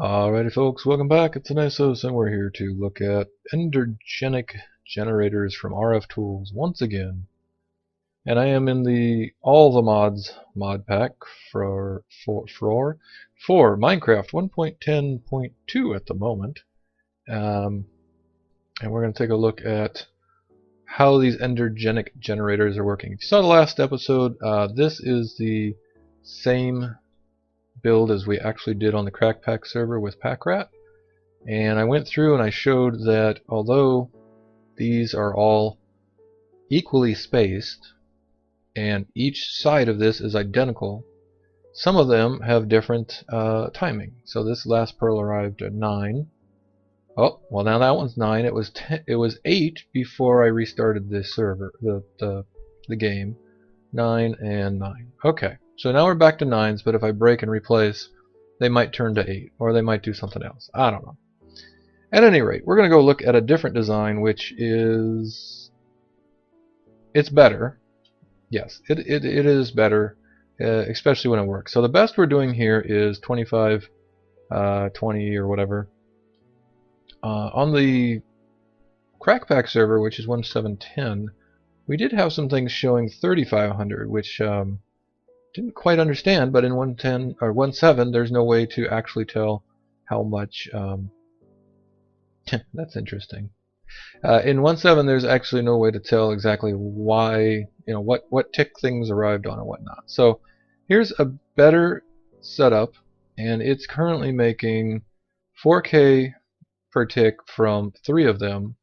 Alrighty folks, welcome back. It's Anisos and we're here to look at Endergenic Generators from RFTools once again. And I am in the All the Mods mod pack for Minecraft 1.10.2 at the moment. And we're going to take a look at how these Endergenic Generators are working. If you saw the last episode, this is the same build as we actually did on the Crackpack server with Packrat, and I went through and I showed that although these are all equally spaced and each side of this is identical, some of them have different timing. So this last pearl arrived at 9. Oh, well, now that one's 9. It was 8 before I restarted the server, the game. 9 and 9. Okay. So now we're back to 9s, but if I break and replace, they might turn to 8, or they might do something else. I don't know. At any rate, we're going to go look at a different design, which is... it's better. Yes, it is better, especially when it works. So the best we're doing here is 25, 20, or whatever. On the Crackpack server, which is 1.7.10, we did have some things showing 3500, which... didn't quite understand, but in 1.10 or 1.7 there's no way to actually tell how much that's interesting. In 1.7 there's actually no way to tell exactly why, what tick things arrived on and whatnot. So here's a better setup, and it's currently making 4K per tick from 3 of them,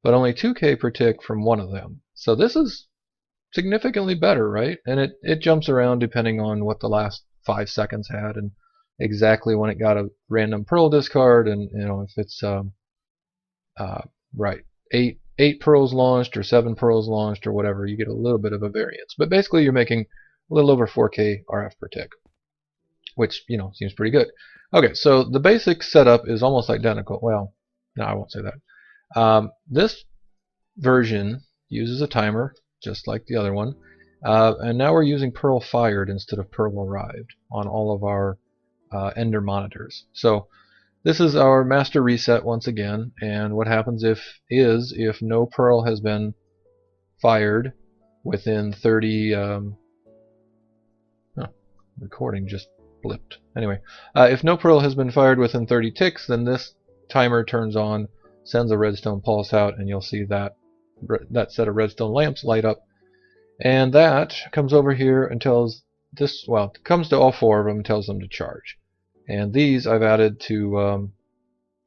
but only 2K per tick from 1 of them. So this is significantly better, right? And it jumps around depending on what the last 5 seconds had and exactly when it got a random pearl discard, and if it's right, 8 pearls launched or 7 pearls launched or whatever, you get a little bit of a variance. But basically you're making a little over 4K RF per tick, which seems pretty good. Okay, so the basic setup is almost identical. Well, no, I won't say that. This version uses a timer, just like the other one, and now we're using pearl fired instead of pearl arrived on all of our Ender monitors. So this is our master reset once again, and what happens if no pearl has been fired within 30 recording just blipped. Anyway, if no pearl has been fired within 30 ticks, then this timer turns on, sends a redstone pulse out, and you'll see that set of redstone lamps light up, and that comes over here and tells this, well, it comes to all 4 of them and tells them to charge. And these I've added to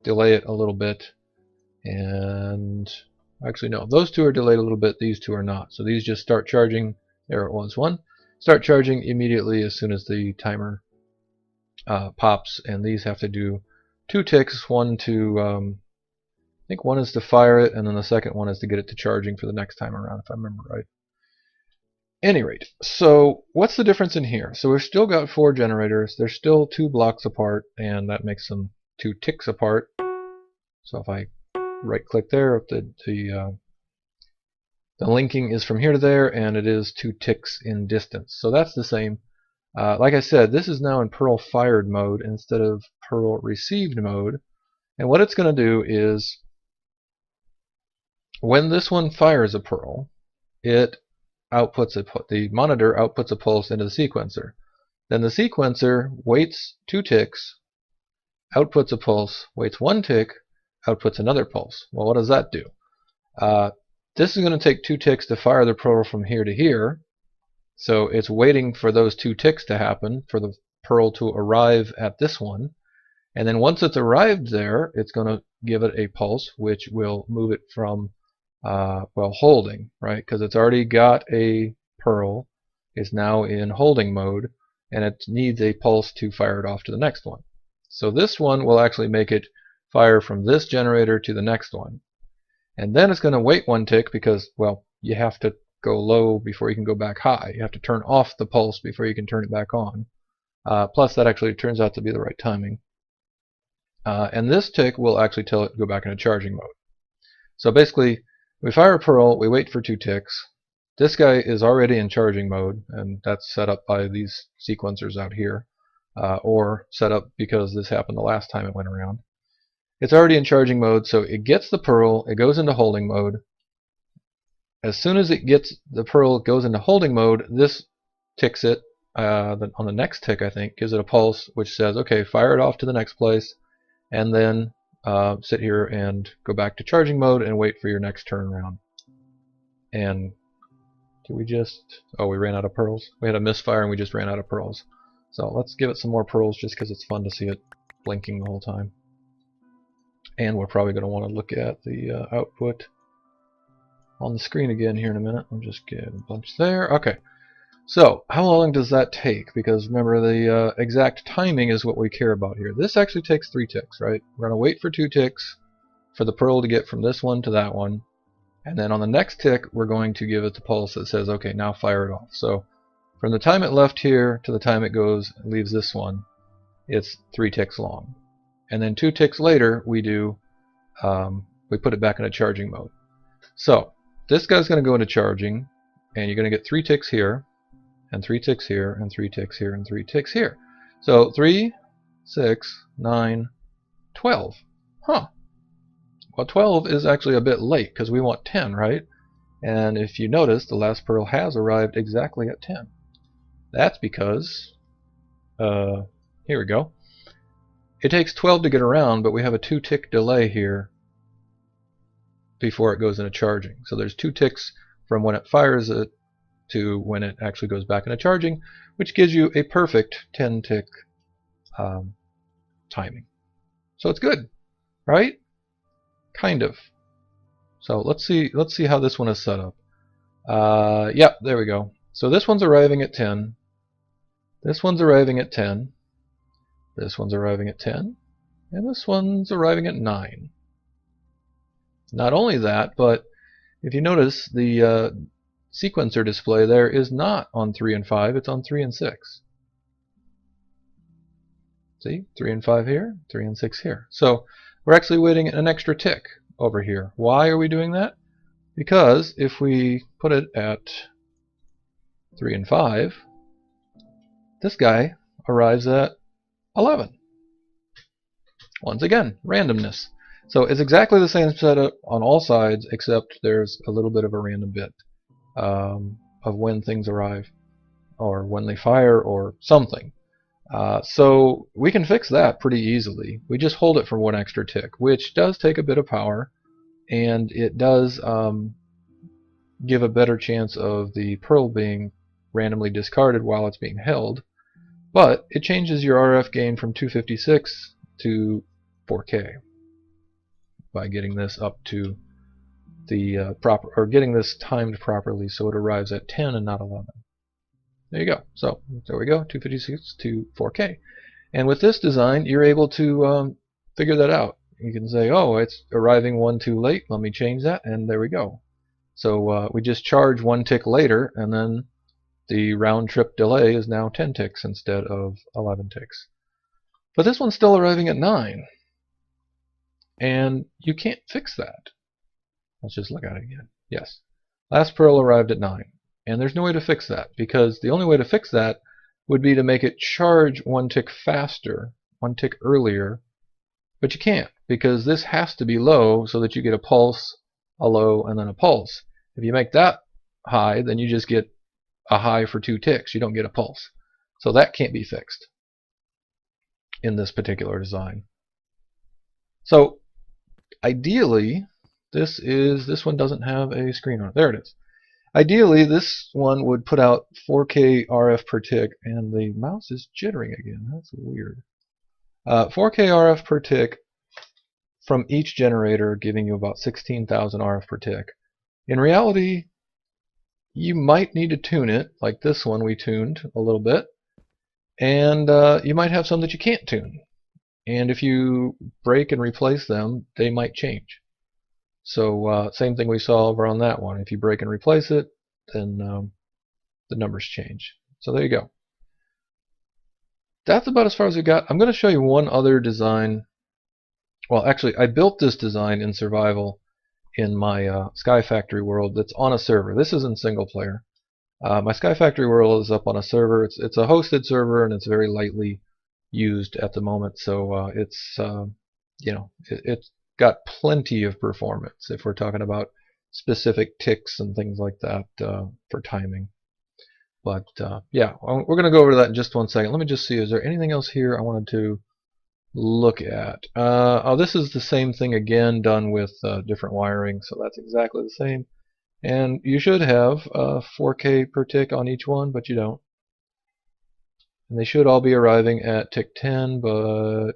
delay it a little bit, and actually no, those 2 are delayed a little bit, these 2 are not. So these just start charging. There it was, 1. Start charging immediately as soon as the timer pops, and these have to do 2 ticks, 1 to I think 1 is to fire it, and then the second one is to get it to charging for the next time around, if I remember right. Any rate, so what's the difference in here? So we've still got 4 generators. They're still 2 blocks apart, and that makes them 2 ticks apart. So if I right-click there, the linking is from here to there, and it is 2 ticks in distance. So that's the same. Like I said, this is now in pearl fired mode instead of pearl received mode. And what it's going to do is, when this one fires a pearl, it outputs the monitor outputs a pulse into the sequencer. Then the sequencer waits 2 ticks, outputs a pulse, waits 1 tick, outputs another pulse. Well, what does that do? This is going to take 2 ticks to fire the pearl from here to here, so it's waiting for those 2 ticks to happen for the pearl to arrive at this one, and then once it's arrived there, it's going to give it a pulse, which will move it from well, holding, right? Because it's already got a pearl, it's now in holding mode, and it needs a pulse to fire it off to the next one. So this one will actually make it fire from this generator to the next one. And then it's going to wait 1 tick because, well, you have to go low before you can go back high. You have to turn off the pulse before you can turn it back on. Plus, that actually turns out to be the right timing. And this tick will actually tell it to go back into charging mode. So basically, we fire a pearl, we wait for 2 ticks. This guy is already in charging mode, and that's set up by these sequencers out here. or set up because this happened the last time it went around. It's already in charging mode, so it gets the pearl, it goes into holding mode. As soon as it gets the pearl, goes into holding mode, this ticks it. On the next tick, I think, gives it a pulse which says, okay, fire it off to the next place, and then sit here and go back to charging mode and wait for your next turn around. And did we just... oh, we ran out of pearls. We had a misfire and we just ran out of pearls. So let's give it some more pearls just because it's fun to see it blinking the whole time. And we're probably going to want to look at the output on the screen again here in a minute. I'll just get a bunch there. Okay. So, how long does that take? Because remember, the exact timing is what we care about here. This actually takes 3 ticks, right? We're going to wait for 2 ticks for the pearl to get from this one to that one. And then on the next tick, we're going to give it the pulse that says, okay, now fire it off. So, from the time it left here to the time it leaves this one, it's 3 ticks long. And then 2 ticks later, we put it back into charging mode. So, this guy's going to go into charging, and you're going to get 3 ticks here, and 3 ticks here, and 3 ticks here, and 3 ticks here. So 3, 6, 9, 12. Huh. Well, 12 is actually a bit late because we want 10, right? And if you notice, the last pearl has arrived exactly at 10. That's because, here we go. It takes 12 to get around, but we have a 2-tick delay here before it goes into charging. So there's 2 ticks from when it fires it to when it actually goes back into charging, which gives you a perfect 10-tick timing. So it's good, right? Kind of. So let's see how this one is set up. Yep, there we go. So this one's arriving at 10. This one's arriving at 10. This one's arriving at 10. And this one's arriving at 9. Not only that, but if you notice, the sequencer display there is not on 3 and 5, it's on 3 and 6. See? 3 and 5 here, 3 and 6 here. So we're actually waiting an extra tick over here. Why are we doing that? Because if we put it at 3 and 5, this guy arrives at 11. Once again, randomness. So it's exactly the same setup on all sides, except there's a little bit of a random bit of when things arrive, or when they fire, or something. So we can fix that pretty easily. We just hold it for 1 extra tick, which does take a bit of power, and it does give a better chance of the pearl being randomly discarded while it's being held. But it changes your RF gain from 256 to 4K by getting this up to the getting this timed properly so it arrives at 10 and not 11. There you go. So there we go, 256 to 4K. And with this design, you're able to figure that out. You can say, oh, it's arriving 1 too late. Let me change that, and there we go. So we just charge 1 tick later, and then the round trip delay is now 10 ticks instead of 11 ticks. But this one's still arriving at 9. And you can't fix that. Let's just look at it again. Yes. Last pearl arrived at 9. And there's no way to fix that, because the only way to fix that would be to make it charge 1 tick faster, 1 tick earlier. But you can't, because this has to be low so that you get a pulse, a low, and then a pulse. If you make that high, then you just get a high for 2 ticks. You don't get a pulse. So that can't be fixed in this particular design. So ideally, this one doesn't have a screen on it. There it is. Ideally, this one would put out 4K RF per tick, and the mouse is jittering again. That's weird. 4K RF per tick from each generator, giving you about 16,000 RF per tick. In reality, you might need to tune it, like this one we tuned a little bit, and you might have some that you can't tune. And if you break and replace them, they might change. So same thing we saw over on that one. If you break and replace it, then the numbers change. So there you go. That's about as far as we got. I'm going to show you one other design. Well, actually, I built this design in survival in my SkyFactory world that's on a server. This isn't single player. My SkyFactory world is up on a server. It's a hosted server, and it's very lightly used at the moment, so it's you know, it's got plenty of performance if we're talking about specific ticks and things like that for timing. But yeah, we're going to go over that in just one second. Let me just see, is there anything else here I wanted to look at? Oh, this is the same thing again, done with different wiring, so that's exactly the same. And you should have 4K per tick on each one, but you don't. And they should all be arriving at tick 10, but...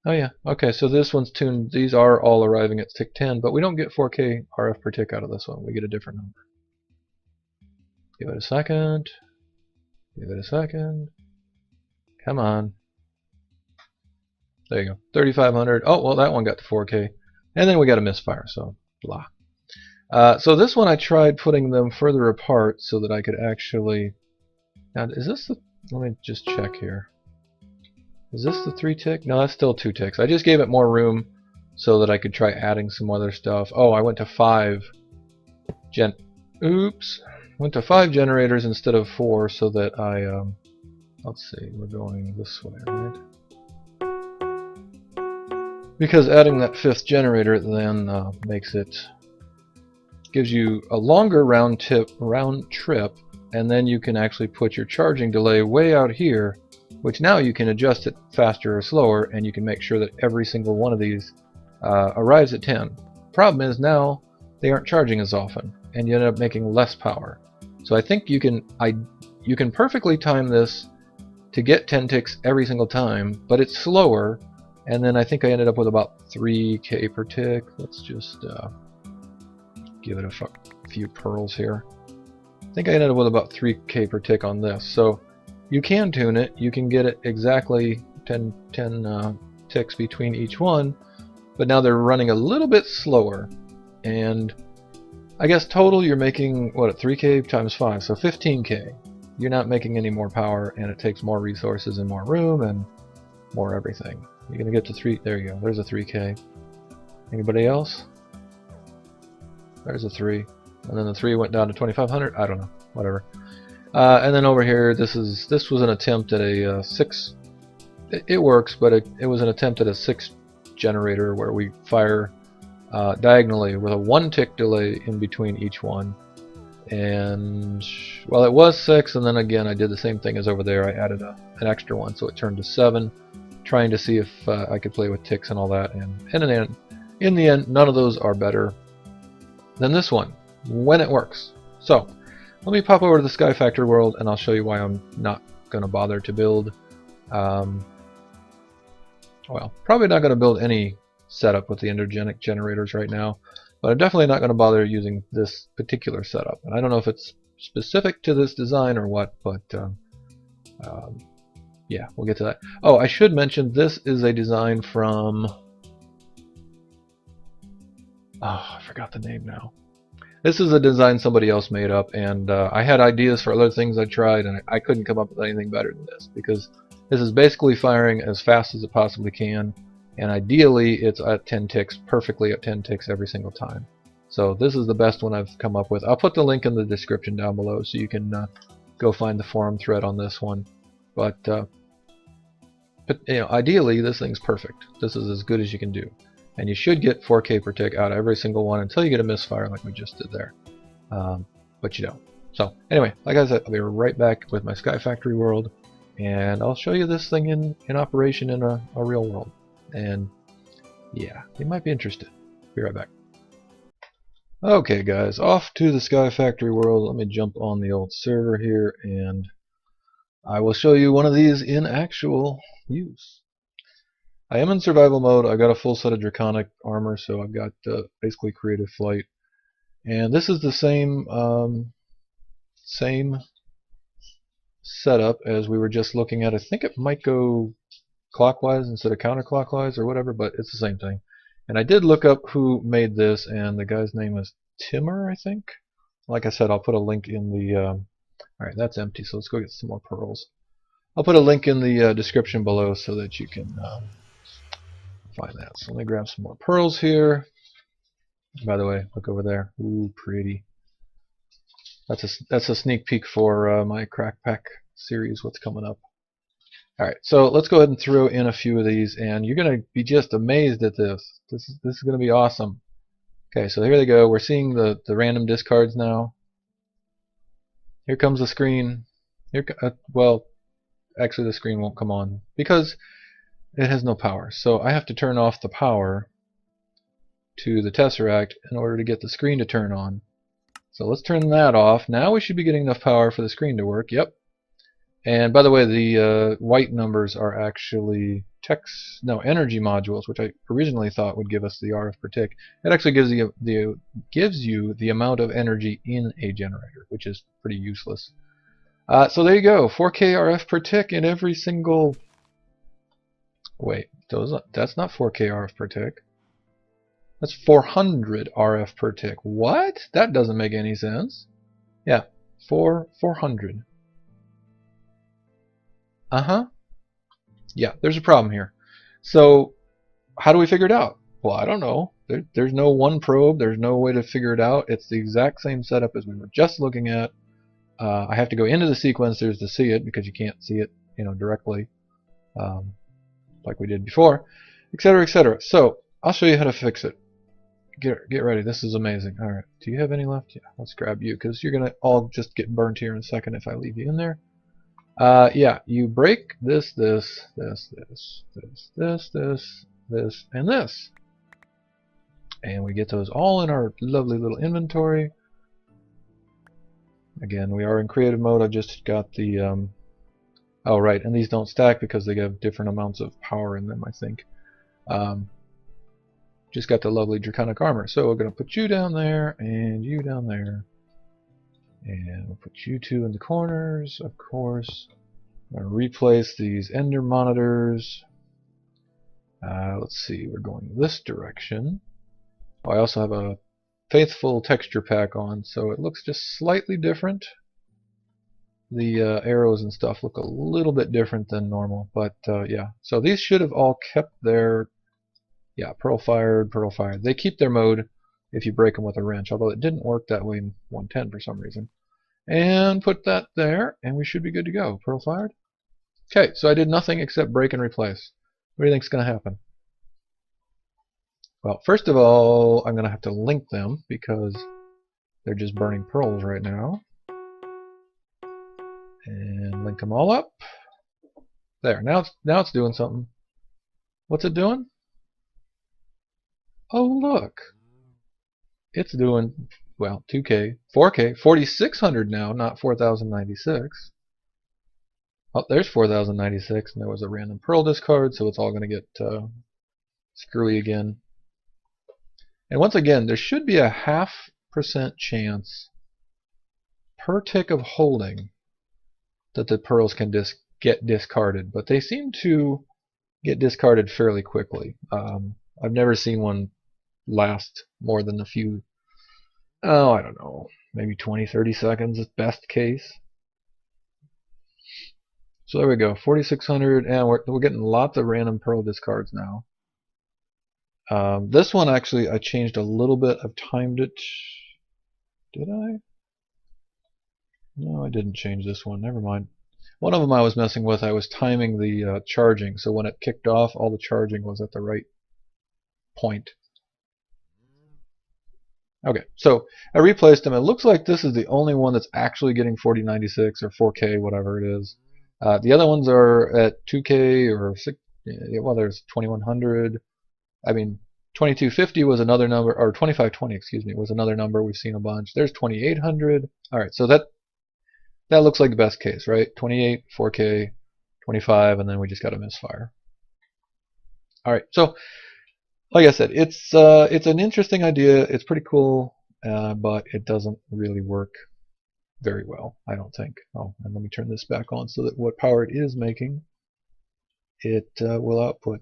Oh yeah, okay, so this one's tuned, these are all arriving at tick 10, but we don't get 4K RF per tick out of this one, we get a different number. Give it a second. Give it a second. Come on. There you go. 3500. Oh, well, that one got to 4K. And then we got a misfire, so blah. So this one I tried putting them further apart so that I could actually... Now, is this the... Let me just check here. Is this the 3 tick? No, that's still 2 ticks. I just gave it more room so that I could try adding some other stuff. Oh, I went to 5 Oops. Went to 5 generators instead of 4 so that I... let's see, we're going this way, right? Because adding that 5th generator then makes it... gives you a longer round trip, and then you can actually put your charging delay way out here, which now you can adjust it faster or slower, and you can make sure that every single one of these arrives at 10. Problem is now they aren't charging as often, and you end up making less power. So I think you can perfectly time this to get 10 ticks every single time, but it's slower, and then I think I ended up with about 3K per tick. Let's just give it a few pearls here. I think I ended up with about 3K per tick on this. So you can tune it. You can get it exactly 10 ticks between each one, but now they're running a little bit slower. And I guess total you're making, what, at 3K times 5, so 15K. You're not making any more power, and it takes more resources and more room and more everything. You're going to get to 3, there you go, there's a 3K. Anybody else? There's a 3. And then the 3 went down to 2500, I don't know, whatever. And then over here, this was an attempt at a 6, it works, but it was an attempt at a 6 generator where we fire diagonally with a 1 tick delay in between each one. And well, it was 6, and then again I did the same thing as over there. I added an extra one, so it turned to 7, trying to see if I could play with ticks and all that. And in the end, none of those are better than this one when it works. So let me pop over to the SkyFactory world, and I'll show you why I'm not going to bother to build. Well, probably not going to build any setup with the Endergenic generators right now. But I'm definitely not going to bother using this particular setup. And I don't know if it's specific to this design or what, but yeah, we'll get to that. Oh, I should mention this is a design from... Oh, I forgot the name now. This is a design somebody else made up, and I had ideas for other things I tried, and I couldn't come up with anything better than this, because this is basically firing as fast as it possibly can. And ideally it's at 10 ticks, perfectly at 10 ticks every single time. So this is the best one I've come up with. I'll put the link in the description down below so you can go find the forum thread on this one. But you know, ideally this thing's perfect. This is as good as you can do. And you should get 4K per tick out of every single one until you get a misfire like we just did there. But you don't. So anyway, like I said, I'll be right back with my SkyFactory world, and I'll show you this thing in operation in a real world. And yeah, you might be interested. Be right back. Okay guys, off to the SkyFactory world. Let me jump on the old server here, and I will show you one of these in actual use. I am in survival mode. I got a full set of draconic armor, so I've got basically creative flight. And this is the same same setup as we were just looking at. I think it might go clockwise instead of counterclockwise or whatever, but it's the same thing. And I did look up who made this, and the guy's name is Timur, I think. Like I said, I'll put a link in the alright, that's empty, so let's go get some more pearls. I'll put a link in the description below so that you can find that. So let me grab some more pearls here. By the way, look over there. Ooh, pretty. That's a sneak peek for my crack pack series, what's coming up. Alright, so let's go ahead and throw in a few of these, and you're going to be just amazed at this. This is going to be awesome. Okay, so here they go. We're seeing the random discards now. Here comes the screen. Well, actually the screen won't come on because it has no power. So I have to turn off the power to the Tesseract in order to get the screen to turn on. So let's turn that off. Now we should be getting enough power for the screen to work. Yep. And by the way, the white numbers are actually energy modules, which I originally thought would give us the RF per tick. It actually gives you the amount of energy in a generator, which is pretty useless. So there you go, 4K RF per tick in every single. Wait, that's not 4K RF per tick. That's 400 RF per tick. What? That doesn't make any sense. Yeah, 400. Yeah, there's a problem here. So how do we figure it out? Well, I don't know. There's no one probe. There's no way to figure it out. It's the exact same setup as we were just looking at. I have to go into the sequencers to see it because you can't see it, directly, like we did before, etc., etc. So I'll show you how to fix it. Get ready. This is amazing. All right. Do you have any left? Yeah. Let's grab you because you're gonna all just get burnt here in a second if I leave you in there. Yeah, you break this, and this. And we get those all in our lovely little inventory. Again, we are in creative mode. I just got the, oh right, and these don't stack because they have different amounts of power in them, I think. Just got the lovely draconic armor. So we're going to put you down there, and you down there. And we'll put you two in the corners, of course. I'm going to replace these ender monitors. Let's see, we're going this direction. Oh, I also have a faithful texture pack on, so it looks just slightly different. The arrows and stuff look a little bit different than normal, but yeah. So these should have all kept their, yeah, pearl fired. They keep their mode if you break them with a wrench, although it didn't work that way in 110 for some reason. And put that there, and we should be good to go. Pearl fired. Okay, so I did nothing except break and replace. What do you think is going to happen? Well, first of all, I'm going to have to link them because they're just burning pearls right now. And link them all up. There. Now it's doing something. What's it doing? Oh, look. It's doing, well, 2K, 4K, 4600 now, not 4096. Oh, there's 4096, and there was a random pearl discard, so it's all going to get screwy again. And once again, there should be a 0.5% chance per tick of holding that the pearls can get discarded, but they seem to get discarded fairly quickly. I've never seen one last more than a few, oh, I don't know, maybe 20-30 seconds at best case. So there we go, 4600, and we're getting lots of random pearl discards now. This one actually I changed a little bit. I've timed it. Did I? No, I didn't change this one. Never mind. One of them I was messing with. I was timing the charging, so when it kicked off, all the charging was at the right point. Okay, so I replaced them. It looks like this is the only one that's actually getting 4096 or 4K, whatever it is. The other ones are at 2K or 6. Well, there's 2100. I mean, 2250 was another number, or 2520, excuse me, was another number. We've seen a bunch. There's 2800. All right, so that looks like the best case, right? 28, 4K, 25, and then we just got a misfire. All right, so like I said, it's an interesting idea. It's pretty cool, but it doesn't really work very well, I don't think. Oh, and let me turn this back on so that what power it is making, it will output.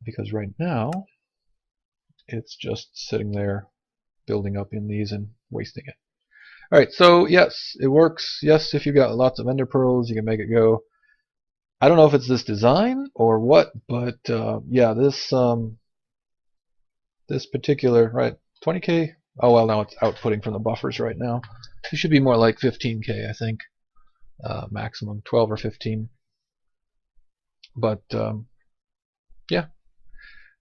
Because right now, it's just sitting there building up in these and wasting it. Alright, so yes, it works. Yes, if you've got lots of ender pearls, you can make it go. I don't know if it's this design or what, but yeah, this particular, right, 20K? Oh well, now it's outputting from the buffers right now. It should be more like 15K, I think, maximum, 12 or 15. But yeah,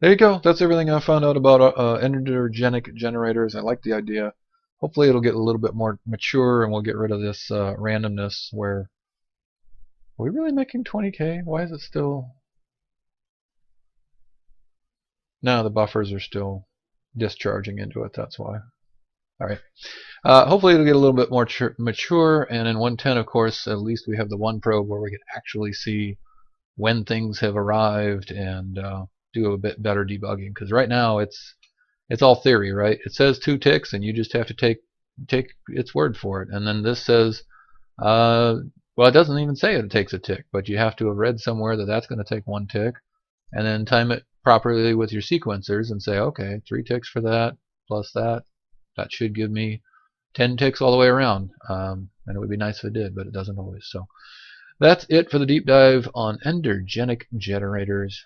there you go. That's everything I found out about endergenic generators. I like the idea. Hopefully it'll get a little bit more mature and we'll get rid of this randomness where... Are we really making 20k? Why is it still... No, the buffers are still discharging into it, that's why. Alright. Hopefully it'll get a little bit more mature, and in 110, of course, at least we have the one probe where we can actually see when things have arrived and do a bit better debugging. Because right now it's all theory, right? It says 2 ticks, and you just have to take its word for it. And then this says, well, it doesn't even say it takes a tick, but you have to have read somewhere that that's going to take 1 tick, and then time it properly with your sequencers and say, okay, 3 ticks for that plus that. That should give me 10 ticks all the way around. And it would be nice if it did, but it doesn't always. So that's it for the deep dive on endergenic generators.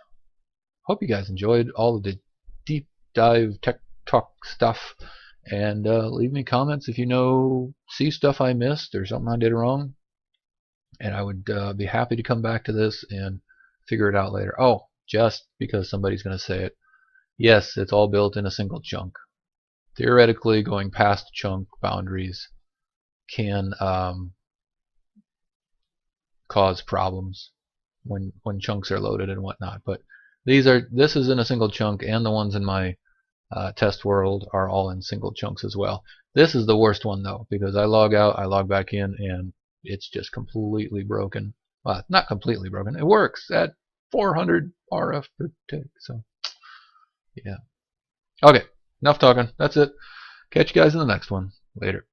Hope you guys enjoyed all of the deep dive tech talk stuff. And leave me comments if you see stuff I missed or something I did wrong. And I would be happy to come back to this and figure it out later. Oh, just because somebody's going to say it. Yes, it's all built in a single chunk. Theoretically, going past chunk boundaries can cause problems when chunks are loaded and whatnot. But this is in a single chunk, and the ones in my test world are all in single chunks as well. This is the worst one though, because I log out, I log back in, and it's just completely broken. Well, not completely broken. It works at 400 RF per tick. So yeah. Okay, enough talking. That's it. Catch you guys in the next one. Later.